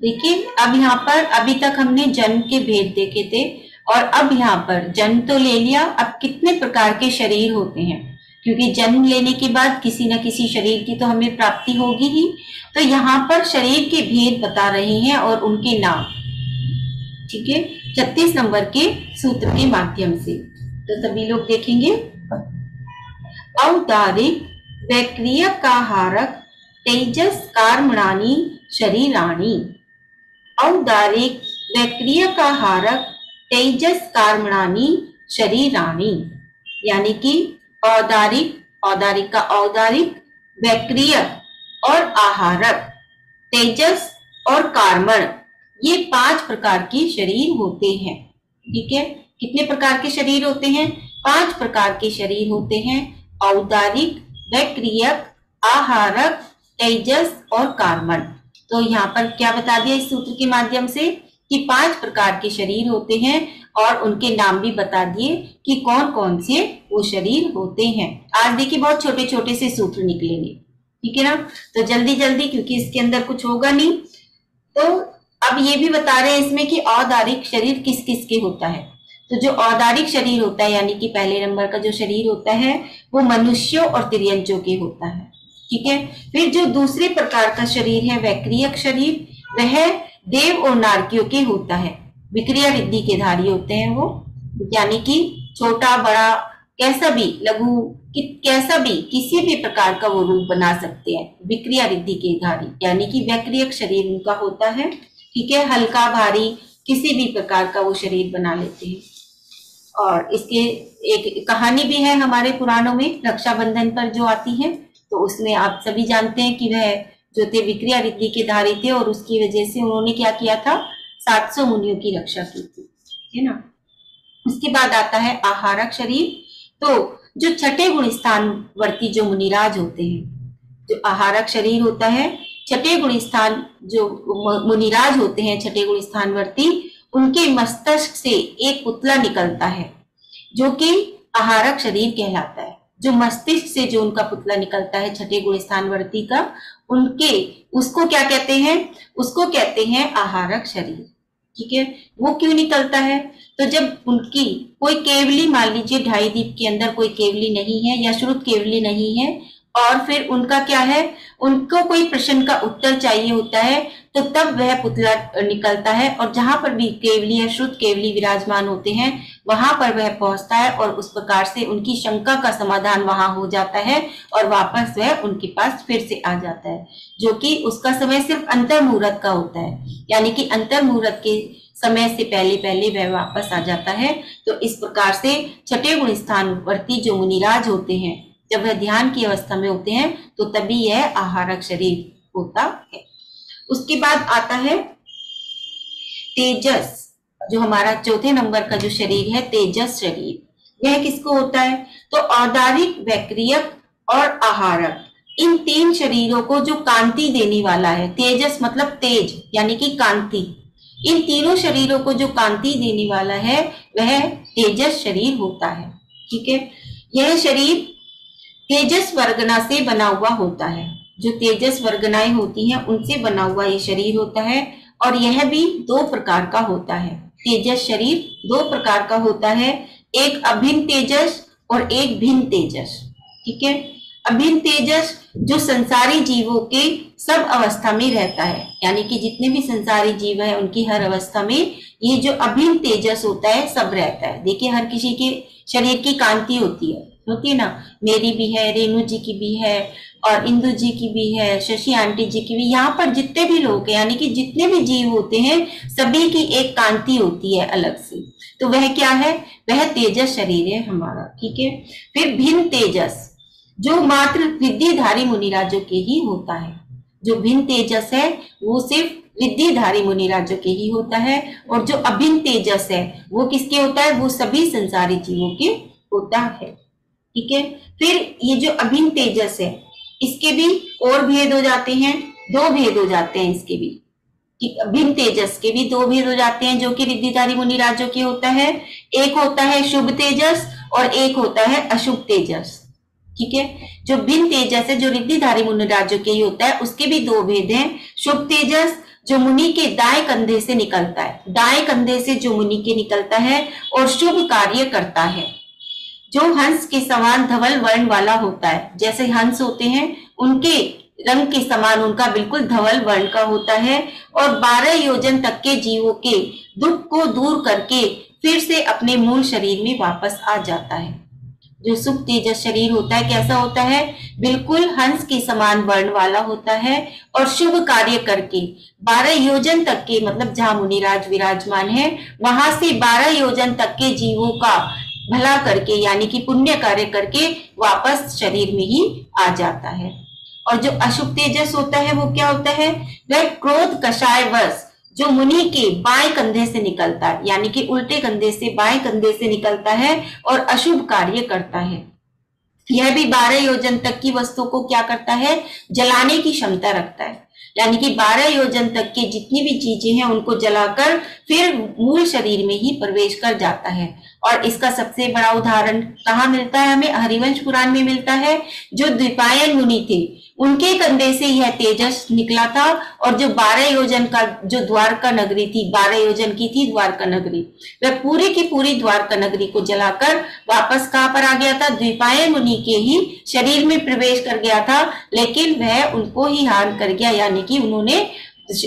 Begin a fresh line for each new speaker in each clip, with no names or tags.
देखिए अब यहाँ पर अभी तक हमने जन्म के भेद देखे थे और अब यहाँ पर जन्म तो ले लिया, अब कितने प्रकार के शरीर होते हैं, क्योंकि जन्म लेने के बाद किसी न किसी शरीर की तो हमें प्राप्ति होगी ही। तो यहाँ पर शरीर के भेद बता रहे हैं और उनके नाम, ठीक है, 36 नंबर के सूत्र के माध्यम से। तो सभी लोग देखेंगे। औदारिक वैक्रियकाहारक तेजस कार्मणानि शरीराणि। औदारिक वैक्रियकाहारक तेजस कार्मणानि शरीराणि, यानी कि औदारिक, औदारिक का औदारिक, वैक्रियक और आहारक, तेजस और कार्मण, ये 5 प्रकार के शरीर होते हैं। ठीक है, कितने प्रकार के शरीर होते हैं? 5 प्रकार के शरीर होते हैं। औदारिक, वैक्रियक, आहारक, तेजस और कार्मण। तो यहाँ पर क्या बता दिया इस सूत्र के माध्यम से कि 5 प्रकार के शरीर होते हैं और उनके नाम भी बता दिए कि कौन कौन से वो शरीर होते हैं। आज देखिए बहुत छोटे छोटे से सूत्र निकलेंगे, ठीक है ना। तो जल्दी जल्दी, क्योंकि इसके अंदर कुछ होगा नहीं। तो अब ये भी बता रहे हैं इसमें कि औदारिक शरीर किस किस के होता है। तो जो औदारिक शरीर होता है, यानी कि पहले नंबर का जो शरीर होता है, वो मनुष्यों और तिर्यंचों के होता है, ठीक है। फिर जो दूसरे प्रकार का शरीर है वैक्रियक शरीर, वह देव और नारकियों के होता है। विक्रिया रिद्धि के धारी होते हैं वो, यानी कि छोटा बड़ा कैसा भी, लघु कैसा भी, किसी भी प्रकार का वो रूप बना सकते हैं। विक्रिया रिद्धि के धारी यानी कि वैक्रियक शरीर उनका होता है, ठीक है। हल्का भारी किसी भी प्रकार का वो शरीर बना लेते हैं। और इसके एक कहानी भी है हमारे पुराणों में, रक्षाबंधन पर जो आती है। तो उसमें आप सभी जानते हैं कि वह जो थे विक्रिया रिद्धि के धारी थे और उसकी वजह से उन्होंने क्या किया था, 700 मुनियों की रक्षा की थी, है ना। उसके बाद आता है आहारक शरीर। तो जो छठे गुण स्थान वर्ती जो मुनिराज होते हैं, जो आहारक शरीर होता है, छठे गुण स्थान जो मुनिराज होते हैं, छठे गुण स्थान वर्ती, उनके मस्तिष्क से एक पुतला निकलता है जो कि आहारक शरीर कहलाता है। जो मस्तिष्क से जो उनका पुतला निकलता है छठे गुण स्थान वर्ती का, उनके उसको क्या कहते हैं? उसको कहते हैं आहारक शरीर, ठीक है। वो क्यों निकलता है? तो जब उनकी कोई केवली, मान लीजिए ढाई दीप के अंदर कोई केवली नहीं है या श्रुत केवली नहीं है, और फिर उनका क्या है, उनको कोई प्रश्न का उत्तर चाहिए होता है, तो तब वह पुतला निकलता है और जहां पर भी केवली या श्रुत केवली विराजमान होते हैं वहां पर वह पहुंचता है और उस प्रकार से उनकी शंका का समाधान वहां हो जाता है और वापस वह उनके पास फिर से आ जाता है, जो कि उसका समय सिर्फ अंतर मुहूर्त का होता है, यानी कि अंतर मुहूर्त के समय से पहले पहले वह वापस आ जाता है। तो इस प्रकार से छठे गुण स्थान वर्ती जो मुनिराज होते हैं, जब वह ध्यान की अवस्था में होते हैं तो तभी यह आहारक शरीर होता है। उसके बाद आता है तेजस, जो हमारा चौथे नंबर का जो शरीर है तेजस शरीर, यह किसको होता है? तो औदारिक, वैक्रियक और आहारक, इन 3 शरीरों को जो कांति देने वाला है, तेजस मतलब तेज यानी कि कांति, इन तीनों शरीरों को जो कांति देने वाला है वह तेजस शरीर होता है, ठीक है। यह शरीर तेजस वर्गना से बना हुआ होता है। जो तेजस वर्गनाएं होती हैं उनसे बना हुआ ये शरीर होता है और यह भी 2 प्रकार का होता है। तेजस शरीर 2 प्रकार का होता है, एक अभिन्न तेजस और एक भिन्न तेजस, ठीक है। अभिन्न तेजस जो संसारी जीवों के सब अवस्था में रहता है, यानी कि जितने भी संसारी जीव है उनकी हर अवस्था में ये जो अभिन्न तेजस होता है सब रहता है। देखिए हर किसी के शरीर की कांति होती है ना, मेरी भी है, रेणु जी की भी है और इंदु जी की भी है, शशि आंटी जी की भी, यहाँ पर जितने भी लोग हैं यानी कि जितने भी जीव होते हैं सभी की एक कांति होती है अलग से। तो वह क्या है? वह तेजस शरीर है हमारा, ठीक है। फिर भिन्न तेजस जो मात्र रिद्धिधारी मुनिराजों के ही होता है। जो भिन्न तेजस है वो सिर्फ रिद्धिधारी मुनिराजों के ही होता है और जो अभिन्न तेजस है वो किसके होता है? वो सभी संसारी जीवों के होता है, ठीक है। फिर ये जो अभिन्न तेजस है इसके भी और भेद हो जाते हैं, 2 भेद हो जाते हैं इसके भी, भिन्न तेजस के भी 2 भेद हो जाते हैं जो कि रिद्धिधारी मुनिराजों के होता है। एक होता है शुभ तेजस और एक होता है अशुभ तेजस, ठीक है। जो भिन्न तेजस है जो रिद्धिधारी मुनिराजों के ही होता है उसके भी 2 भेद हैं। शुभ तेजस जो मुनि के दाएं कंधे से निकलता है, दाएं कंधे से जो मुनि के निकलता है और शुभ कार्य करता है, जो हंस के समान धवल वर्ण वाला होता है। जैसे हंस होते हैं उनके रंग के समान उनका बिल्कुल धवल वर्ण का होता है, और 12 योजन तक के जीवों के दुख को दूर करके फिर से अपने मूल शरीर में वापस आ जाता है। जो सुख तेजस शरीर होता है कैसा होता है, बिल्कुल हंस के समान वर्ण वाला होता है, और शुभ कार्य करके 12 योजन तक के, मतलब जहां मुनिराज विराजमान है वहां से 12 योजन तक के जीवों का भला करके, यानी कि पुण्य कार्य करके वापस शरीर में ही आ जाता है। और जो अशुभ तेजस होता है वो क्या होता है, वह क्रोध कषाय वश जो मुनि के बाएं कंधे से निकलता है, यानी कि उल्टे कंधे से बाएं कंधे से निकलता है और अशुभ कार्य करता है। यह भी 12 योजन तक की वस्तु को क्या करता है, जलाने की क्षमता रखता है, यानी कि 12 योजन तक की जितनी भी चीजें हैं उनको जलाकर फिर मूल शरीर में ही प्रवेश कर जाता है। और इसका सबसे बड़ा उदाहरण कहाँ मिलता है, हमें हरिवंश पुराण में मिलता है। जो द्विपायन मुनि थे उनके कंधे से यह तेजस निकला था, और जो 12 योजन का जो द्वारका नगरी थी, 12 योजन की थी द्वारका नगरी, वह पूरी की पूरी द्वारका नगरी को जलाकर वापस कहां पर आ गया था, द्विपायन मुनि के ही शरीर में प्रवेश कर गया था, लेकिन वह उनको ही हान कर गया, यानी कि उन्होंने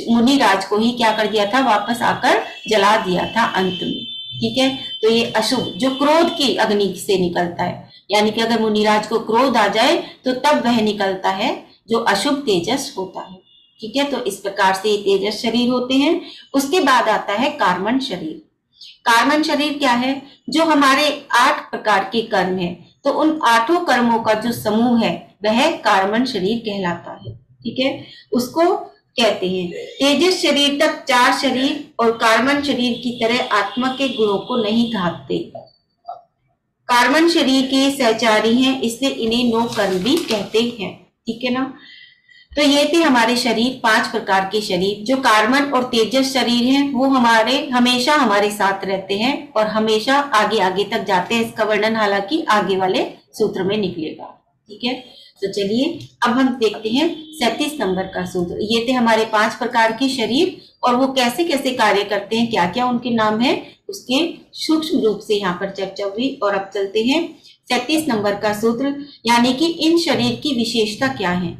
मुनिराज को ही क्या कर दिया था, वापस आकर जला दिया था अंत में। ठीक है, तो ये अशुभ जो क्रोध की अग्नि से निकलता है, यानी कि अगर मुनिराज को क्रोध आ जाए तो तब वह निकलता है जो अशुभ तेजस होता है। ठीक है, तो इस प्रकार से तेजस शरीर होते हैं। उसके बाद आता है कार्मण शरीर। कार्मण शरीर क्या है, जो हमारे 8 प्रकार के कर्म है, तो उन 8 कर्मों का जो समूह है वह कार्मण शरीर कहलाता है। ठीक है, उसको कहते हैं तेजस शरीर तक 4 शरीर और कार्मण शरीर की तरह आत्मा के गुणों को नहीं घातते। कार्मण शरीर के सहचारी हैं, इसलिए इन्हें 9 कर्म भी कहते हैं। ठीक है ना, तो ये थे हमारे शरीर, 5 प्रकार के शरीर। जो कार्मण और तेजस शरीर हैं वो हमेशा हमारे साथ रहते हैं और हमेशा आगे आगे तक जाते हैं। इसका वर्णन हालांकि आगे वाले सूत्र में निकलेगा। ठीक है, तो चलिए अब हम देखते हैं 37 नंबर का सूत्र। ये थे हमारे 5 प्रकार के शरीर और वो कैसे कैसे कार्य करते हैं, क्या क्या उनके नाम है, उसके सूक्ष्म रूप से यहाँ पर चर्चा हुई। और अब चलते हैं 37 नंबर का सूत्र, यानी कि इन शरीर की विशेषता क्या है।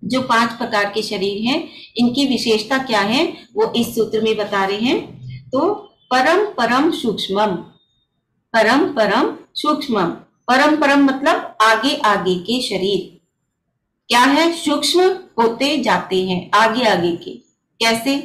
जो 5 प्रकार के शरीर हैं इनकी विशेषता क्या है वो इस सूत्र में बता रहे हैं। तो परम परम सूक्ष्मम, परम परम सूक्ष्मम, परम परम मतलब आगे आगे के शरीर क्या है, सूक्ष्म होते जाते हैं आगे आगे के। कैसे,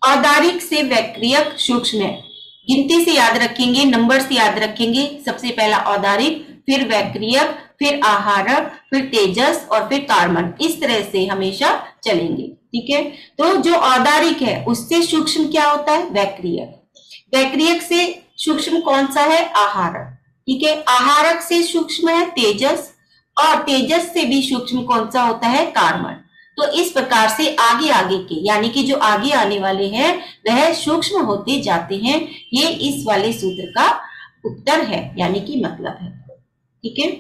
औदारिक से वैक्रियक सूक्ष्म है। गिनती से याद रखेंगे, नंबर से याद रखेंगे। सबसे पहला औदारिक, फिर वैक्रियक, फिर आहारक, फिर तेजस और फिर कार्मण, इस तरह से हमेशा चलेंगे। ठीक है, तो जो औदारिक है उससे सूक्ष्म क्या होता है, वैक्रियक। वैक्रियक से सूक्ष्म कौन सा है, आहारक। ठीक है, आहारक से सूक्ष्म है तेजस, और तेजस से भी सूक्ष्म कौन सा होता है, कार्मण। तो इस प्रकार से आगे आगे के, यानी कि जो आगे आने वाले हैं वह सूक्ष्म होते जाते हैं। ये इस वाले सूत्र का उत्तर है, यानी कि मतलब है। ठीक है,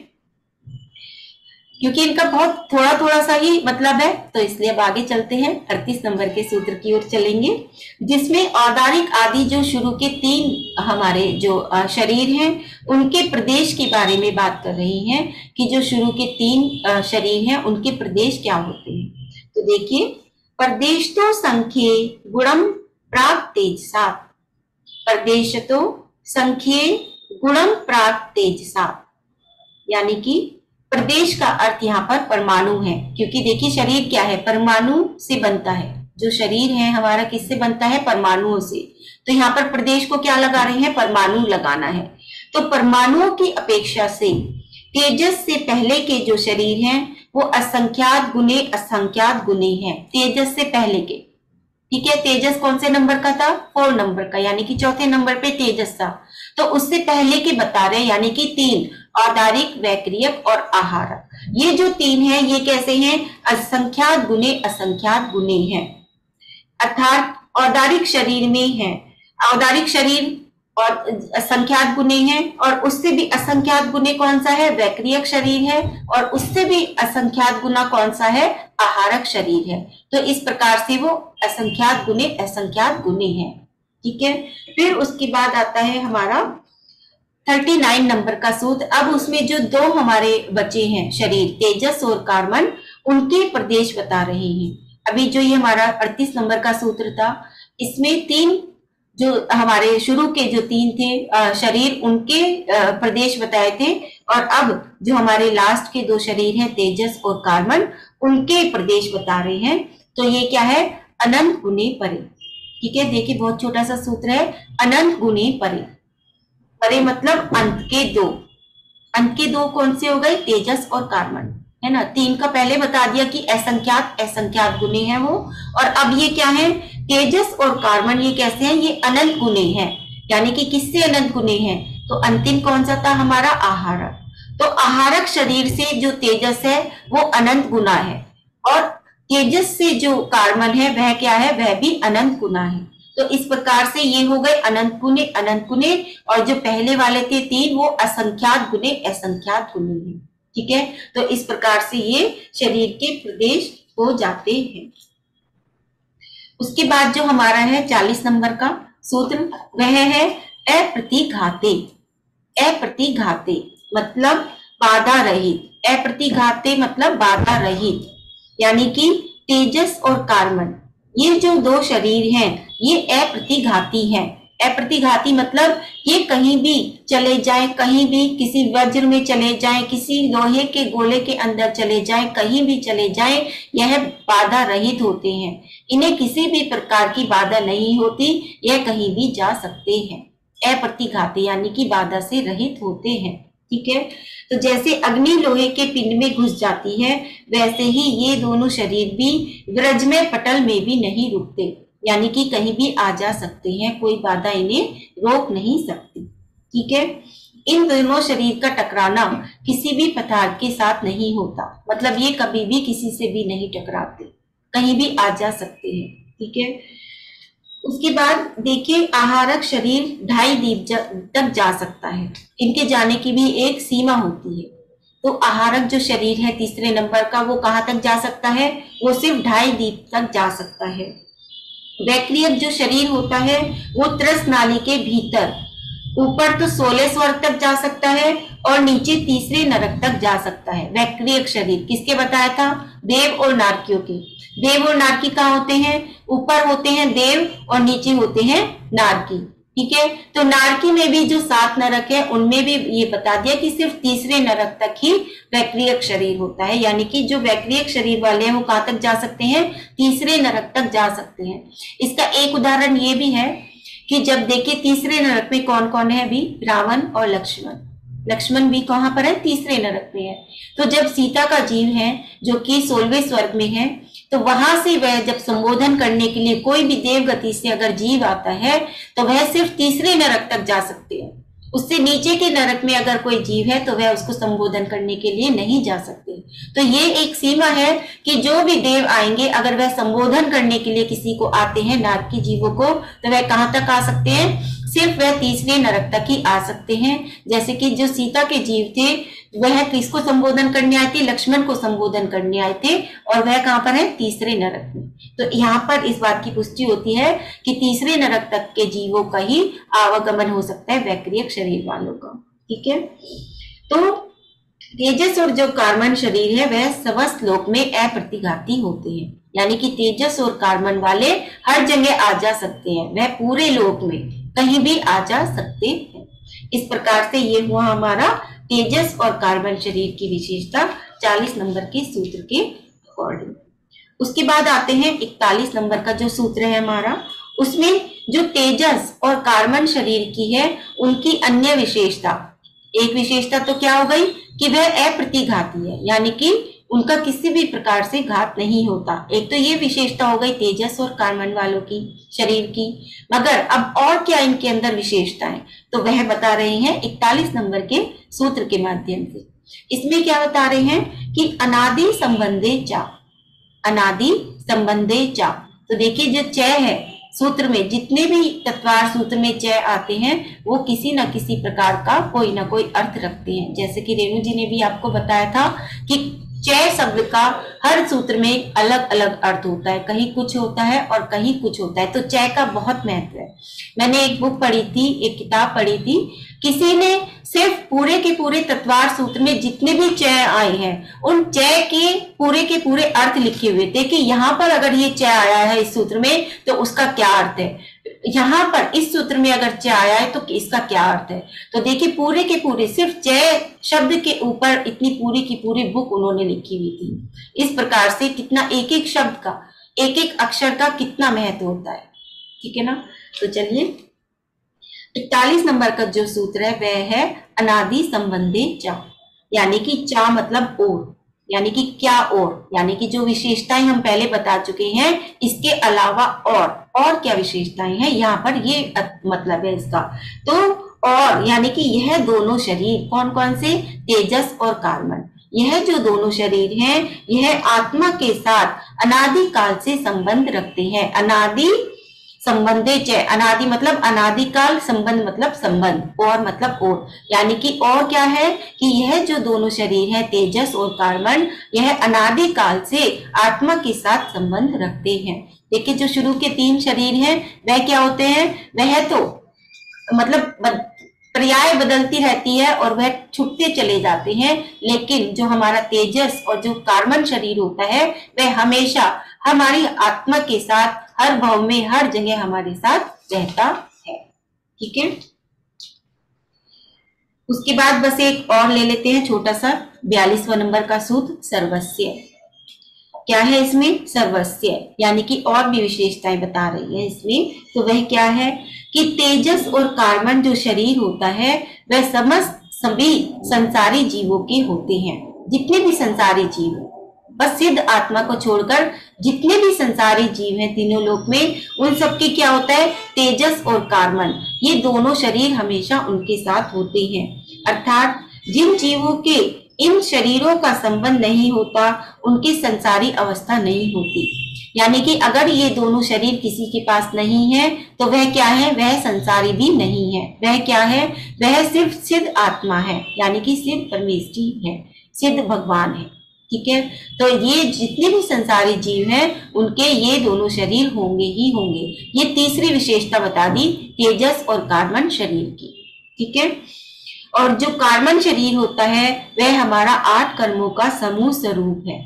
क्योंकि इनका बहुत थोड़ा थोड़ा सा ही मतलब है, तो इसलिए अब आगे चलते हैं 38 नंबर के सूत्र की ओर चलेंगे, जिसमें औदारिक आदि जो शुरू के 3 हमारे जो शरीर हैं उनके प्रदेश के बारे में बात कर रही हैं कि जो शुरू के 3 शरीर हैं उनके प्रदेश क्या होते हैं। तो देखिए, प्रदेश तो संख्ये गुणम प्राग तेजसा, प्रदेश तो संख्ये गुणम प्राग तेजसा, यानी कि प्रदेश का अर्थ यहाँ पर परमाणु है। क्योंकि देखिए शरीर क्या है, परमाणु से बनता है। जो शरीर है हमारा किससे बनता है, परमाणुओं से। तो यहाँ पर प्रदेश को क्या लगा रहे हैं, परमाणु लगाना है। तो परमाणुओं की अपेक्षा से तेजस से पहले के जो शरीर हैं वो असंख्यात गुने असंख्यात गुने हैं, तेजस से पहले के। ठीक है, तेजस कौन से नंबर का था, 4 नंबर का, यानी कि चौथे नंबर पे तेजस था। तो उससे पहले के बता रहे, यानी कि 3, औदारिक, वैक्रियक और आहारक। ये जो 3 हैं ये कैसे हैं, असंख्यात गुने असंख्यात गुने हैं। अर्थात औदारिक शरीर में है, औदारिक शरीर और असंख्यात गुने हैं, और उससे भी असंख्यात गुने कौन सा है, वैक्रियक शरीर है, और उससे भी असंख्यात गुना कौन सा है, आहारक शरीर है। तो इस प्रकार से वो असंख्यात गुने हैं। ठीक है, फिर उसके बाद आता है हमारा 39 नंबर का सूत्र। अब उसमें जो दो हमारे बचे हैं शरीर, तेजस और कार्बन, उनके प्रदेश बता रहे हैं। अभी जो ये हमारा 38 नंबर का सूत्र था, इसमें तीन जो हमारे शुरू के जो तीन थे शरीर, उनके प्रदेश बताए थे, और अब जो हमारे लास्ट के दो शरीर हैं तेजस और कार्बन, उनके प्रदेश बता रहे हैं। तो ये क्या है, अनंत गुने परे। ठीक है, देखिए बहुत छोटा सा सूत्र है, अनंत गुने परे। परे मतलब अंत के दो। अंत के दो कौन से हो गए, तेजस और कार्बन, है ना। तीन का पहले बता दिया कि असंख्यात गुने हैं वो, और अब ये क्या है, तेजस और कार्बन, ये कैसे हैं, ये अनंत गुने हैं। यानी कि किससे अनंत गुने हैं, तो अंतिम कौन सा था हमारा, आहारक। तो आहारक शरीर से जो तेजस है वो अनंत गुना है, और तेजस से जो कार्बन है वह क्या है, वह भी अनंत गुना है। तो इस प्रकार से ये हो गए अनंत गुने, और जो पहले वाले थे तीन, वो असंख्यात गुने हैं। ठीक है, तो इस प्रकार से ये शरीर के प्रदेश हो जाते हैं। उसके बाद जो हमारा है 40 नंबर का सूत्र, वह है अप्रतिघाते। अप्रतिघाते मतलब बाधा रहित, अप्रतिघाते मतलब बाधा रहित, यानी कि तेजस और कार्बन, ये जो दो शरीर हैं ये अप्रतिघाती हैं। अप्रतिघाती मतलब ये कहीं भी चले जाएं, कहीं भी किसी वज्र में चले जाएं, किसी लोहे के गोले के अंदर चले जाएं, कहीं भी चले जाएं, यह बाधा रहित होते हैं। इन्हें किसी भी प्रकार की बाधा नहीं होती, यह कहीं भी जा सकते हैं। अप्रतिघाती यानी कि बाधा से रहित होते हैं। ठीक है, तो जैसे अग्नि लोहे के पिंड में घुस जाती है, वैसे ही ये दोनों शरीर भी विरजमय पटल में भी नहीं रुकते, यानी कि कहीं भी आ जा सकते हैं, कोई बाधा इन्हें रोक नहीं सकती। ठीक है, इन दोनों शरीर का टकराना किसी भी पदार्थ के साथ नहीं होता, मतलब ये कभी भी किसी से भी नहीं टकराते, कहीं भी आ जा सकते हैं। ठीक है, उसके बाद देखिए आहारक शरीर 2.5 दीप तक जा सकता है, इनके जाने की भी एक सीमा होती है। तो आहारक जो शरीर है तीसरे नंबर का, वो कहाँ तक जा सकता है, वो सिर्फ 2.5 दीप तक जा सकता है। वैक्रियक जो शरीर होता है वो त्रस नाली के भीतर ऊपर तो 16 स्वर्ग तक जा सकता है, और नीचे तीसरे नरक तक जा सकता है। वैक्रियक शरीर किसके बताया था, देव और नारकियों के। देव और नारकी कहाँ होते हैं, ऊपर होते हैं देव और नीचे होते हैं नारकी। ठीक है, तो नारकी में भी जो 7 नरक है उनमें भी ये बता दिया कि सिर्फ तीसरे नरक तक ही वैक्रियक शरीर होता है, यानी कि जो वैक्रियक शरीर वाले हैं वो कहाँ तक जा सकते हैं, तीसरे नरक तक जा सकते हैं। इसका एक उदाहरण ये भी है कि जब देखिए तीसरे नरक में कौन कौन है, अभी रावण और लक्ष्मण। लक्ष्मण भी कहाँ पर है, तीसरे नरक में है। तो जब सीता का जीव है जो कि 16वें स्वर्ग में है, तो वहां से वह जब संबोधन करने के लिए कोई भी देव गति से अगर जीव आता है तो वह सिर्फ तीसरे नरक तक जा सकते हैं। उससे नीचे के नरक में अगर कोई जीव है तो वह उसको संबोधन करने के लिए नहीं जा सकते। तो ये एक सीमा है कि जो भी देव आएंगे अगर वह संबोधन करने के लिए किसी को आते हैं नारकी जीवों को, तो वह कहाँ तक आ सकते हैं, सिर्फ वह तीसरे नरक तक ही आ सकते हैं। जैसे कि जो सीता के जीव थे वह किसको संबोधन करने आए थे, लक्ष्मण को संबोधन करने आए थे, और वह कहाँ पर है, तीसरे नरक में। तो यहाँ पर इस बात की पुष्टि होती है कि तीसरे नरक तक के जीवों का ही आवागमन हो सकता है वैक्रियक शरीर वालों का। ठीक है, तो तेजस और जो कार्बन शरीर है वह समस्त लोक में अप्रतिघाती होते हैं, यानी कि तेजस और कार्बन वाले हर जगह आ जा सकते हैं, वह पूरे लोक में कहीं भी आ जा सकते हैं। इस प्रकार से ये हुआ हमारा तेजस और कार्बन शरीर की विशेषता 40 नंबर के सूत्र के अकॉर्डिंग। उसके बाद आते हैं 41 नंबर का जो सूत्र है हमारा, उसमें जो तेजस और कार्बन शरीर की है उनकी अन्य विशेषता। एक विशेषता तो क्या हो गई कि वह अप्रतिघाती है, यानी कि उनका किसी भी प्रकार से घात नहीं होता। एक तो ये विशेषता हो गई तेजस और कार्बन वालों की शरीर की, मगर अब और क्या इनके अंदर विशेषता है, तो वह बता रहे हैं 41 नंबर के सूत्र के माध्यम से। इसमें क्या बता रहे हैं कि अनादि संबंधे चा, अनादि संबंधे चा। तो देखिए जो च है सूत्र में जितने भी तत्वार सूत्र में च आते हैं वो किसी न किसी प्रकार का कोई ना कोई अर्थ रखते हैं। जैसे कि रेणु जी ने भी आपको बताया था कि च शब्द का हर सूत्र में अलग अलग अर्थ होता है, कहीं कुछ होता है और कहीं कुछ होता है, तो च का बहुत महत्व है। मैंने एक बुक पढ़ी थी, एक किताब पढ़ी थी, किसी ने सिर्फ पूरे के पूरे तत्वार सूत्र में जितने भी च आए हैं उन च के पूरे अर्थ लिखे हुए थे कि यहाँ पर अगर ये च आया है इस सूत्र में तो उसका क्या अर्थ है, यहाँ पर इस सूत्र में अगर च आया है तो इसका क्या अर्थ है। तो देखिए पूरे के पूरे सिर्फ च शब्द के ऊपर इतनी पूरी की पूरी बुक उन्होंने लिखी हुई थी। इस प्रकार से कितना एक एक शब्द का, एक एक अक्षर का कितना महत्व होता है, ठीक है ना। तो चलिए 41 नंबर का जो सूत्र है वह है अनादि संबंधे चा, यानी कि चा मतलब और, यानी कि क्या और, यानी कि जो विशेषताएं हम पहले बता चुके हैं इसके अलावा और क्या विशेषताएं हैं, यहाँ पर ये मतलब है इसका। तो और यानी कि यह दोनों शरीर कौन कौन से, तेजस और कार्बन, यह जो दोनों शरीर हैं यह आत्मा के साथ अनादि काल से संबंध रखते हैं। अनादि संबंधे च, अनादि मतलब अनादिकाल, संबंध मतलब संबंध, और मतलब और, यानी कि और क्या है कि यह जो दोनों शरीर है तेजस और कार्बन यह अनादिकाल से आत्मा के साथ संबंध रखते हैं। देखिए जो शुरू के 3 शरीर हैं वह क्या होते हैं, वह तो मतलब पर्याय बदलती रहती है और वह छुटते चले जाते हैं, लेकिन जो हमारा तेजस और जो कार्बन शरीर होता है वह हमेशा हमारी आत्मा के साथ हर भाव में हर जगह हमारे साथ रहता है, ठीक है। उसके बाद बस एक और ले लेते हैं छोटा सा 42वां नंबर का सूत्र सर्वस्य। क्या है इसमें, सर्वस्य, यानी कि और भी विशेषताएं बता रही है इसमें। तो वह क्या है कि तेजस और कार्बन जो शरीर होता है वह समस्त सभी संसारी जीवों के होते हैं। जितने भी संसारी जीव, बस सिद्ध आत्मा को छोड़कर जितने भी संसारी जीव हैं तीनों लोक में, उन सबके क्या होता है, तेजस और कार्बन, ये दोनों शरीर हमेशा उनके साथ होते हैं। अर्थात जिन जीवों के इन शरीरों का संबंध नहीं होता उनकी संसारी अवस्था नहीं होती। यानी कि अगर ये दोनों शरीर किसी के पास नहीं है तो वह क्या है, वह संसारी भी नहीं है। वह क्या है, वह सिर्फ सिद्ध आत्मा है, यानी कि सिद्ध परमेश्वरी है, सिद्ध भगवान है, ठीक है। तो ये जितने भी संसारी जीव हैं उनके ये दोनों शरीर होंगे ही होंगे। ये तीसरी विशेषता बता दी तेजस और कार्बन शरीर की, ठीक है। और जो कार्बन शरीर होता है वह हमारा 8 कर्मों का समूह स्वरूप है,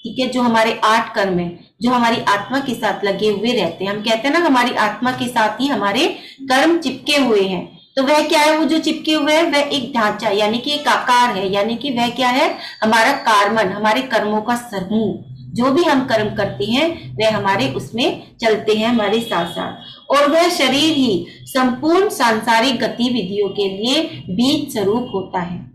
ठीक है। जो हमारे 8 कर्म है जो हमारी आत्मा के साथ लगे हुए रहते हैं, हम कहते हैं ना हमारी आत्मा के साथ ही हमारे कर्म चिपके हुए हैं। तो वह क्या है, वो जो चिपके हुए हैं वह एक ढांचा यानी कि एक आकार है, यानी कि वह क्या है, हमारा कार्बन, हमारे कर्मों का समूह। जो भी हम कर्म करते हैं वह हमारे उसमें चलते हैं हमारे साथ साथ, और वह शरीर ही संपूर्ण सांसारिक गतिविधियों के लिए बीज स्वरूप होता है।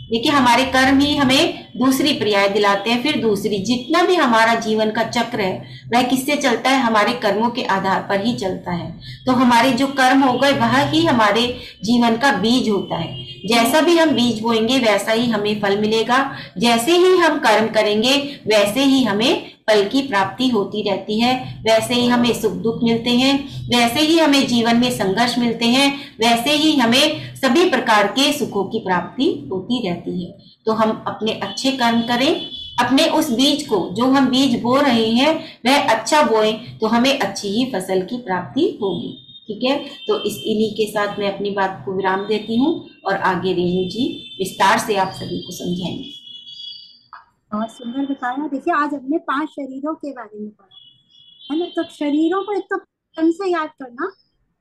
देखिए हमारे कर्म ही हमें दूसरी पर्याय दिलाते हैं, फिर दूसरी, जितना भी हमारा जीवन का चक्र है वह किससे चलता है, हमारे कर्मों के आधार पर ही चलता है। तो हमारे जो कर्म हो गए वह ही हमारे जीवन का बीज होता है। जैसा भी हम बीज बोएंगे वैसा ही हमें फल मिलेगा, जैसे ही हम कर्म करेंगे वैसे ही हमें फल की प्राप्ति होती रहती है, वैसे ही हमें सुख दुख मिलते हैं, वैसे ही हमें जीवन में संघर्ष मिलते हैं, वैसे ही हमें सभी प्रकार के सुखों की प्राप्ति होती रहती है। तो हम अपने अच्छे कर्म करें, अपने उस बीज को, जो हम बीज बो रहे हैं वह अच्छा बोए तो हमें अच्छी ही फसल की प्राप्ति होगी, ठीक है। तो इस इन्हीं के साथ मैं अपनी बात को विराम देती हूँ और आगे रेणु जी विस्तार से आप सभी को समझाएंगे।
बहुत सुंदर बताया। देखिए आज हमने 5 शरीरों के बारे में पढ़ा है ना। तो शरीरों को एक तो क्रम से याद करना,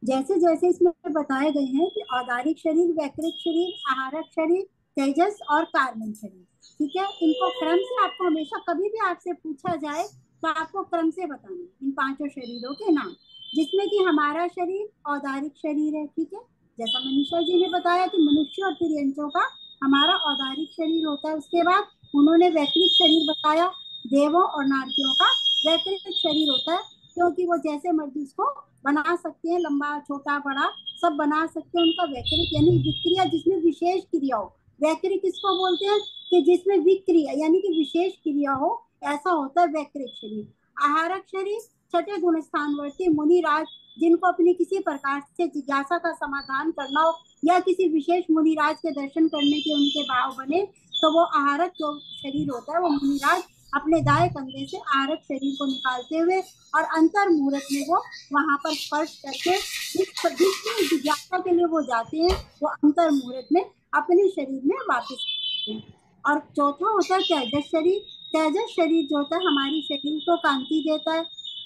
जैसे जैसे इसमें बताए गए हैं कि औदारिक शरीर, वैकृत शरीर, आहारक शरीर, तेजस और कार्बन शरीर, ठीक है। इनको क्रम से आपको हमेशा कभी भी आपसे पूछा जाए तो आपको क्रम से बताना इन 5 शरीरों के नाम, जिसमें कि हमारा शरीर औदारिक शरीर है, ठीक है। जैसा मनीषा जी ने बताया कि मनुष्य और तिर्यंचों का हमारा औदारिक शरीर होता है। उसके बाद उन्होंने वैकृत शरीर बताया, देवों और नारकियों का वैकृत शरीर होता है, क्योंकि वो जैसे मर्जी उसको बना सकते हैं, लंबा छोटा बड़ा सब बना सकते हैं। उनका वैकृत यानी विक्रिया, जिसमें विशेष क्रिया हो। वैकृत किसको बोलते हैं कि जिसमें विक्रिया यानी कि विशेष क्रिया हो, ऐसा होता है वैकृत शरीर। आहारक शरीर छठे गुण स्थानवर्ती मुनि राज जिनको अपनी किसी प्रकार से जिज्ञासा का समाधान करना हो या किसी विशेष मुनिराज के दर्शन करने के उनके भाव बने, तो वो आहारक जो शरीर होता है वो मुनिराज अपने दाएं कंधे से आहारक शरीर को निकालते हुए और अंतर मुहूर्त में वो वहां पर स्पर्श करके जिस जिज्ञासा के लिए वो जाते हैं वो अंतर मुहूर्त में अपने शरीर में वापस आते हैं। और चौथा होता है तेजस शरीर। तेजस शरीर जो होता है हमारी शरीर को कांति देता है,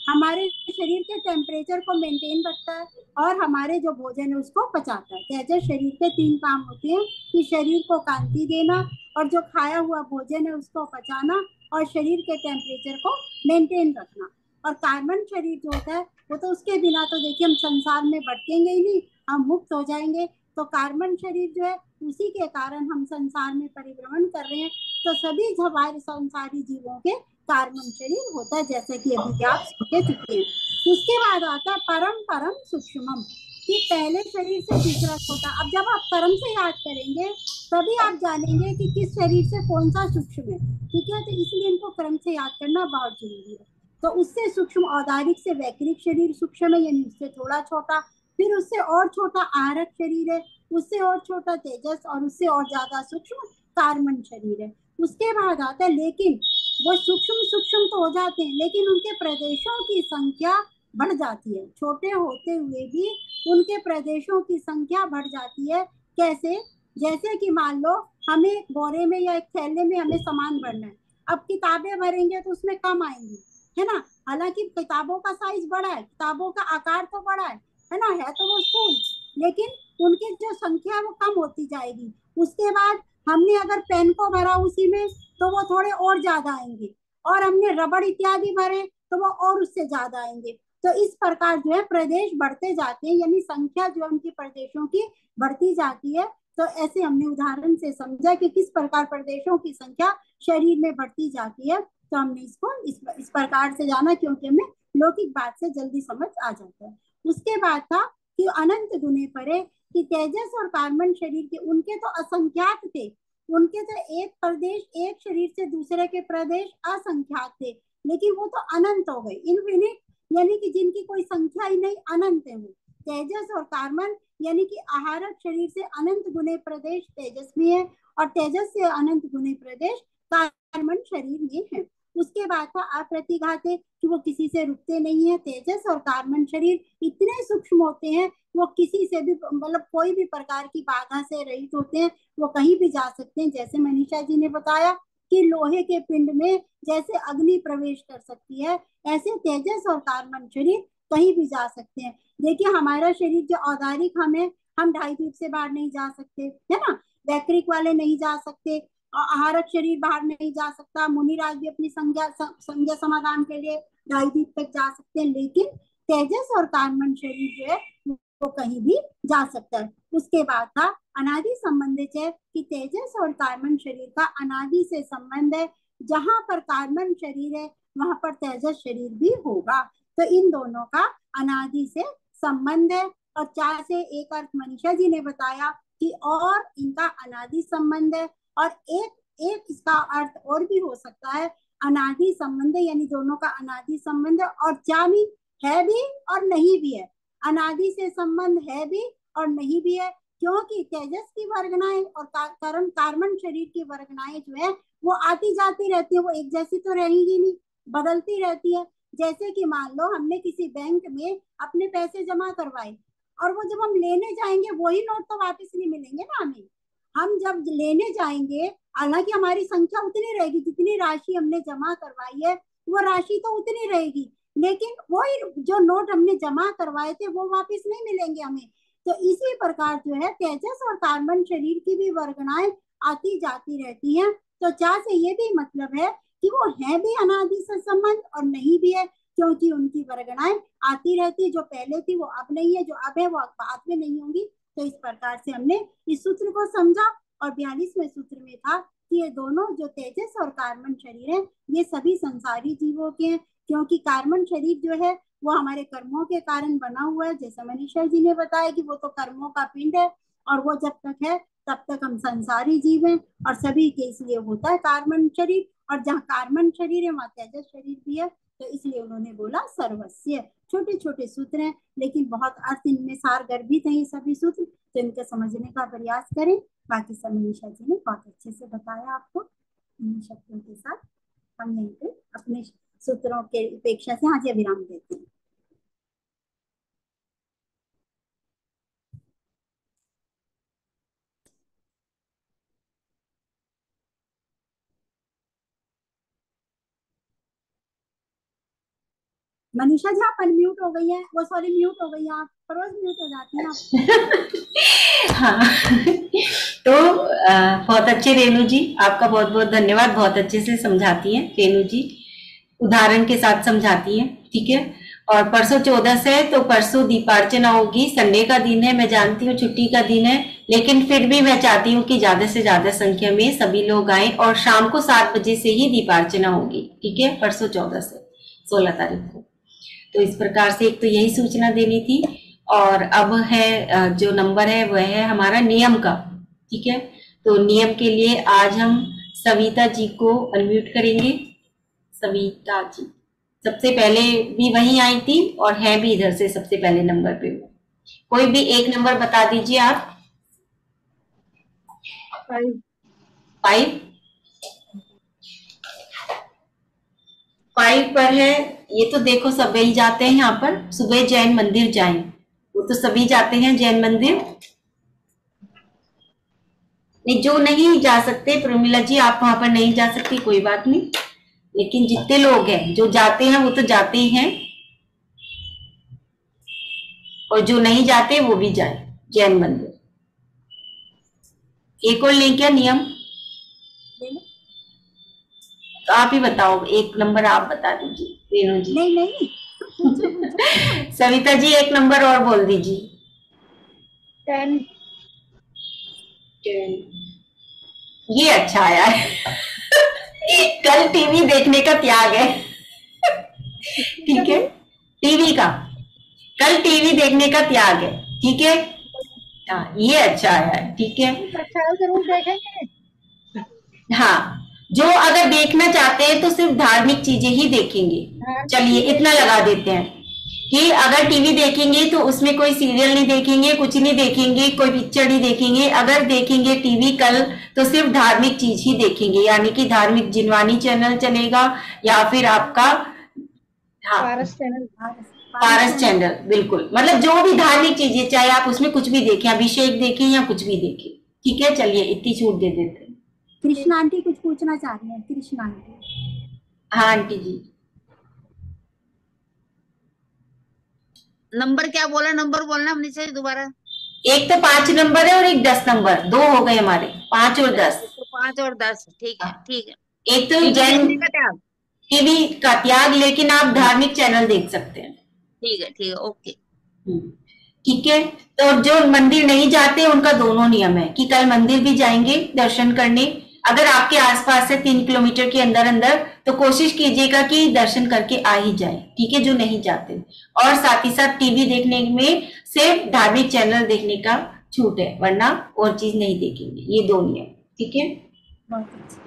हमारे शरीर के टेम्परेचर को मेंटेन रखता है और हमारे जो भोजन है उसको पचाता है। तेजस शरीर के 3 काम होते हैं कि शरीर को कांति देना और जो खाया हुआ भोजन है उसको पचाना और शरीर के टेम्परेचर को मेंटेन रखना। और कार्बन शरीर जो होता है वो तो उसके बिना तो देखिए हम संसार में भटकेंगे ही नहीं, हम मुक्त हो जाएंगे। तो कार्बन शरीर जो है उसी के कारण हम संसार में परिभ्रमण कर रहे हैं। तो सभी हमारे संसारी जीवों के कार्बन शरीर होता है, जैसे कि अभी आप समझ चुके हैं। उसके बाद आता है परम परम सूक्ष्मम, कि पहले शरीर से दूसरा छोटा। अब जब आप कर्म से याद करेंगे तभी आप जानेंगे कि किस शरीर से कौन सा सूक्ष्म है। ठीक है, तो इसलिए इनको क्रम से याद करना बहुत जरूरी है। तो उससे सूक्ष्म औदारिक से वैक्रिक शरीर सूक्ष्म है, यानी उससे थोड़ा छोटा। फिर उससे और छोटा आहारक शरीर है, उससे और छोटा तेजस, और उससे और ज्यादा सूक्ष्म कार्बन शरीर है। उसके बाद आता है, लेकिन वो सूक्ष्म सूक्ष्म तो हो जाते हैं लेकिन उनके प्रदेशों की संख्या बढ़ जाती है। छोटे होते हुए भी उनके प्रदेशों की संख्या बढ़ जाती है। कैसे? जैसे कि मान लो हमें एक बोरे में या एक थैले में हमें सामान भरना है, अब किताबें भरेंगे तो उसमें कम आएंगी, है ना। हालांकि किताबों का साइज बड़ा है, किताबों का आकार तो बड़ा है ना, है तो वो स्कूल, लेकिन उनकी जो संख्या है वो कम होती जाएगी। उसके बाद हमने अगर पेन को भरा उसी में तो वो थोड़े और ज्यादा आएंगे, और हमने रबड़ इत्यादि भरे तो वो और उससे ज्यादा आएंगे। तो इस प्रकार जो है प्रदेश बढ़ते जाते हैं, यानी संख्या जो उनकी प्रदेशों की बढ़ती जाती है। तो ऐसे हमने उदाहरण से समझा कि किस प्रकार प्रदेशों की संख्या शरीर में बढ़ती जाती है। तो हमने इसको इस प्रकार से जाना, क्योंकि हमें लौकिक बात से जल्दी समझ आ जाता है। उसके बाद था कि अनंत गुने परे, कि तेजस और कार्बन शरीर के उनके तो असंख्यात थे, उनके तो एक प्रदेश एक शरीर से दूसरे के प्रदेश असंख्यात थे, लेकिन वो तो अनंत हो गए, इनफिनिट, यानी कि जिनकी कोई संख्या ही नहीं, अनंत है वो। तेजस और कार्बन यानी कि आहारक शरीर से अनंत गुने प्रदेश तेजस में है और तेजस से अनंत गुने प्रदेश कार्बन शरीर में है। उसके बाद था अप्रतिघात, कि वो किसी से रुकते नहीं है। तेजस और कार्बन शरीर इतने सूक्ष्म होते हैं, वो किसी से भी मतलब कोई भी प्रकार की बाधा से रहित होते हैं, वो कहीं भी जा सकते हैं। जैसे मनीषा जी ने बताया कि लोहे के पिंड में जैसे अग्नि प्रवेश कर सकती है, ऐसे तेजस और कार्बन शरीर कहीं भी जा सकते हैं। देखिए हमारा शरीर जो औदारिक हम 2.5 फीट से बाहर नहीं जा सकते, है ना। वैक्रिक वाले नहीं जा सकते, आहारक शरीर बाहर नहीं जा सकता। मुनिराज भी अपनी संज्ञा समाधान के लिए 2.5 फीट तक जा सकते हैं, लेकिन तेजस और कार्बन शरीर जो है वो कहीं भी जा सकता है। उसके बाद था अनादि संबंध है, कि तेजस और कार्बन शरीर का अनादि से संबंध है। जहां पर कार्बन शरीर है वहां पर तेजस शरीर भी होगा। तो इन दोनों का अनादि से संबंध है। और 4 से एक अर्थ मनीषा जी ने बताया कि और इनका अनादि संबंध है। और एक एक इसका अर्थ और भी हो सकता है, अनादि संबंध, यानी दोनों का अनादि संबंध है। और चामी है भी और नहीं भी है, अनादि से संबंध है भी और नहीं भी है, क्योंकि तेजस की वर्गनाएं और कार्बन शरीर की वर्गनाएं जो है वो आती जाती रहती है, वो एक जैसी तो रहेगी नहीं, बदलती रहती है। जैसे कि मान लो हमने किसी बैंक में अपने पैसे जमा करवाए, और वो जब हम लेने जाएंगे वही नोट तो वापस नहीं मिलेंगे ना हमें। हम जब लेने जाएंगे, हालांकि हमारी संख्या उतनी रहेगी, जितनी राशि हमने जमा करवाई है वो राशि तो उतनी रहेगी, लेकिन वही जो नोट हमने जमा करवाए थे वो वापस नहीं मिलेंगे हमें। तो इसी प्रकार जो है तेजस और कार्बन शरीर की भी वर्गनाएं आती जाती रहती हैं। तो चार से ये भी मतलब है कि वो है भी अनादि से संबंध और नहीं भी है, क्योंकि उनकी वर्गनाएं आती रहती है। जो पहले थी वो अब नहीं है, जो अब है वो बाद में नहीं होंगी। तो इस प्रकार से हमने इस सूत्र को समझा। और 42वें सूत्र में था कि ये दोनों जो तेजस और कार्बन शरीर है ये सभी संसारी जीवों के हैं, क्योंकि कार्बन शरीर जो है वो हमारे कर्मों के कारण बना हुआ है। जैसे मनीषा जी ने बताया कि वो तो कर्मों का पिंड है, और वो जब तक है तब तक हम संसारी जीव हैं, और सभी के इसलिए होता है कार्बन शरीर। और जहाँ कार्बन शरीर है वहां तेजस शरीर भी है। तो इसलिए उन्होंने बोला सर्वस्य। छोटे छोटे सूत्र हैं लेकिन बहुत अर्थ इनमें सार गर्भित है ये सभी सूत्र, तो इनके समझने का प्रयास करें। बाकी सब मनीषा जी ने बहुत अच्छे से बताया आपको। इन शब्दों के साथ हम यहीं पे अपने सूत्रों के अपेक्षा से आज विराम देते हैं। मनीषा जी आप अनम्यूट हो गई हैं, वो सॉरी म्यूट हो गई हैं आप, रोज म्यूट हो जाती हैं आप।
हाँ। तो बहुत अच्छे रेणु जी, आपका बहुत बहुत धन्यवाद। बहुत अच्छे से समझाती हैं रेणु जी, उदाहरण के साथ समझाती हैं। ठीक है। और परसों 14 है, तो परसों दीपार्चना होगी। संडे का दिन है, मैं जानती हूँ छुट्टी का दिन है, लेकिन फिर भी मैं चाहती हूँ कि ज्यादा से ज्यादा संख्या में सभी लोग आए, और शाम को 7 बजे से ही दीपार्चना होगी। ठीक है, परसों 14 से 16 तारीख को। तो इस प्रकार से एक तो यही सूचना देनी थी। और अब है जो नंबर है वह है हमारा नियम का। ठीक है। तो नियम के लिए आज हम सविता जी को अनम्यूट करेंगे। सविता जी सबसे पहले भी वही आई थी और है भी इधर से सबसे पहले नंबर पे। कोई भी एक नंबर बता दीजिए आप।
5
5 5 पर है। ये तो देखो सभी जाते हैं यहाँ पर, सुबह जैन मंदिर जाएं, वो तो सभी जाते हैं जैन मंदिर। नहीं, जो नहीं जा सकते प्रमिला जी, आप वहां पर नहीं जा सकती, कोई बात नहीं, लेकिन जितने लोग हैं जो जाते हैं वो तो जाते ही हैं, और जो नहीं जाते वो भी जाए जैन मंदिर। एक और लें क्या नियम? तो आप ही बताओ, एक नंबर आप बता दीजिए रेणु जी।
नहीं नहीं
सविता जी एक नंबर और बोल दीजिए।
10
ये अच्छा आया है। कल टीवी देखने का त्याग है। ठीक है, टीवी का, कल टीवी देखने का त्याग है। ठीक है, हाँ ये अच्छा आया है। ठीक है,
अच्छा जरूर देखेंगे।
हाँ, जो अगर देखना चाहते हैं तो सिर्फ धार्मिक चीजें ही देखेंगे।
हाँ,
चलिए इतना लगा देते हैं कि अगर टीवी देखेंगे तो उसमें कोई सीरियल नहीं देखेंगे, कुछ नहीं देखेंगे, कोई पिक्चर नहीं देखेंगे। अगर देखेंगे टीवी कल तो सिर्फ धार्मिक चीज ही देखेंगे, यानी कि धार्मिक जिनवानी चैनल चलेगा, या फिर आपका हाँ
पारस चैनल।
पारस चैनल, बिल्कुल। मतलब जो भी धार्मिक चीजें, चाहे आप उसमें कुछ भी देखें, अभिषेक देखें या कुछ भी देखें। ठीक है, चलिए इतनी छूट दे देते हैं।
कृष्णा आंटी कुछ पूछना चाह रही है, कृष्णा आंटी।
हाँ आंटी जी।
नंबर क्या बोला, नंबर बोलना हमने से दोबारा।
एक तो 5 नंबर है और एक 10 नंबर, 2 हो गए हमारे, 5 और 10।
तो 5 और 10, ठीक है ठीक है।
एक तो
टीवी
जैन
देखने का त्याग।
टीवी का त्याग, लेकिन आप धार्मिक चैनल देख सकते हैं।
ठीक है ओके।
ठीक है। तो जो मंदिर नहीं जाते उनका दोनों नियम है कि कल मंदिर भी जाएंगे दर्शन करने। अगर आपके आसपास से 3 किलोमीटर के अंदर अंदर, तो कोशिश कीजिएगा कि दर्शन करके आ ही जाए। ठीक है, जो नहीं जाते। और साथ ही साथ टीवी देखने में सिर्फ धार्मिक चैनल देखने का छूट है, वरना और चीज नहीं देखेंगे। ये 2 नियम। ठीक है,
बहुत अच्छा।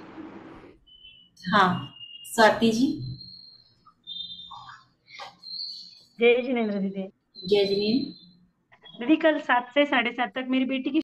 हाँ स्वाति जी।
जय जिनेन्द्र दीदी।
जय जिनेन्द्र।
दीदी कल 7 से 7:30 तक मेरी बेटी की